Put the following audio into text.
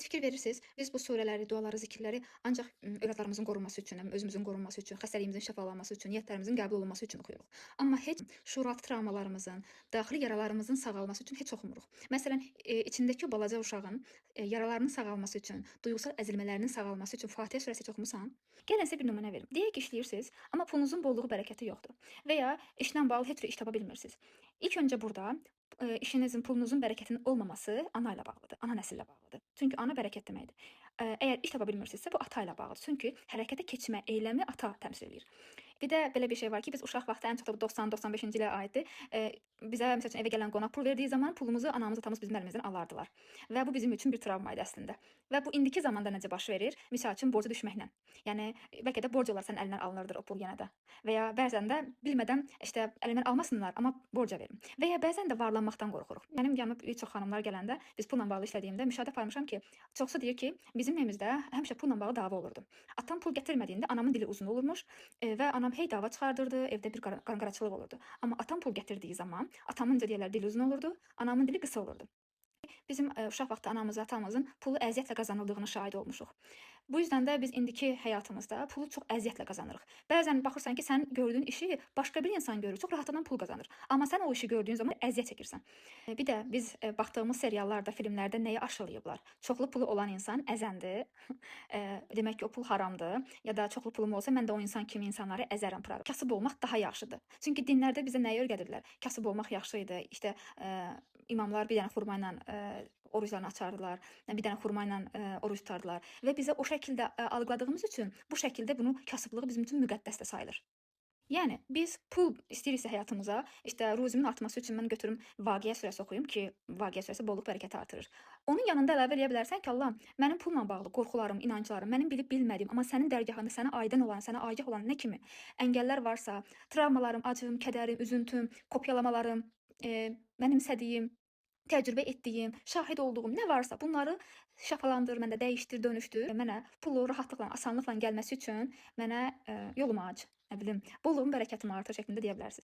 Heç fikir verirsiniz, biz bu surələri, duaları, zikirləri ancaq övladlarımızın qorunması üçün, özümüzün qorunması üçün, xəstəliyimizin şəfalanması üçün, niyyətlərimizin qəbul olunması üçün oxuyuruq. Amma heç şuuraltı travmalarımızın, daxili yaralarımızın sağalması üçün heç oxumuruq. Məsələn, içindəki o balaca uşağın yaralarının sağalması üçün, duyğusal əzilmələrinin sağalması üçün Fatihə surəsi heç oxumusan? Gəlin sizə bir nümunə verim. Deyək ki, işləyirsiniz, amma pulunuzun bolluğu, bərəkəti yoxdur və ya işlə bağlı heç bir iş tapa bilmirsiniz. İlk öncə burada işinizin, pulunuzun bərəkətinin olmaması ana ilə bağlıdır, ana nəsillə bağlıdır. Çünki ana bərəkət deməkdir. Əgər iş tapa bilmirsinizsə, bu ata ilə bağlıdır. Çünki hərəkətə keçmə eyləmi ata təmsil edir. Bir də belə bir şey var ki, biz uşaq vaxtı ən çox da bu 90-95-ci ilə aiddir. Bizə məsəl üçün evə gələn qonaq pul verdiyi zaman pulumuzu anamız, atamız bizim əlimizdən alardılar. Və bu bizim üçün bir travma idi əslində. Və bu indiki zamanda necə baş verir? Misal üçün borca düşməklə. Yəni bəlkə də borc olar sənin əlindən alınırdır o pul yenə də. Və ya bəzən də bilmədən işte əlimdən almasınlar, amma borca verim. Və ya bəzən də varlanmaqdan qorxuruq. Mənim yanıma bir çox xanımlar gələndə, biz pulla bağlı işlədiyimdə müşahidə aparmışam ki, çoxsu deyir ki, bizim evimizdə həmişə pulla bağlı dava olurdu. Atam pul gətirmədiyində anamın dili uzun olurmuş və anam hey dava çıxardırdı, evdə bir qanqaraçılıq olurdu. Amma atam pul gətirdiyi zaman atamın deyirlər dili uzun olurdu, anamın dili qısa olurdu. Bizim uşaq vaxtı anamızın, atamızın pulu əziyyətlə qazanıldığına şahid olmuşuq. Bu yüzdən də biz indiki həyatımızda pulu çox əziyyətlə qazanırıq. Bəzən baxırsan ki, sən gördüyün işi başqa bir insan görür, çox rahatlıqla pul qazanır. Amma sən o işi gördüyün zaman əziyyət çəkirsən. Bir də biz baxdığımız seriallarda, filmlərdə nəyi aşılayıblar? Çoxlu pulu olan insan əzəndir. Demək ki, o pul haramdır. Ya da çoxlu pulum olsa mən də o insan kimi insanları əzərəm, pıraram. Kasıb olmaq daha yaxşıdır. Çünki dinlərdə bizə nəyi öyrədirlər? Kasıb olmaq yaxşı idi. İşte imamlar bir dənə xurma ilə oruclarını açardılar, bir dənə xurma ilə oruc tutardılar və bizə o şəkildə algıladığımız üçün bu şəkildə bunu kasıblığı bizim üçün müqəddəs də sayılır. Yəni biz pul istəyiriksə həyatımıza, işte ruzimin artması üçün mən götürüm Vaqiə surəsi oxuyum ki, Vaqiə surəsi bolluq bərəkəti artırır. Onun yanında əlavə eləyə bilərsən ki, Allah, mənim pulla bağlı qorxularım, inanclarım, mənim bilib bilmədiyim, amma sənin dərgahında sənə aydın olan, sənə agah olan nə kimi əngəllər varsa, travmalarım, acım, kədərim, üzüntüm, kopyalamalarım, mənimsədiyim, təcrübə etdiyim, şahid olduğum nə varsa bunları şəfalandır, məndə dəyişdir, dönüşdür. Mənə pulu rahatlıqla, asanlıqla gəlməsi üçün mənə yolumu aç, nə bilim, bolluğum, bərəkətim artır şəklində deyə bilərsiniz.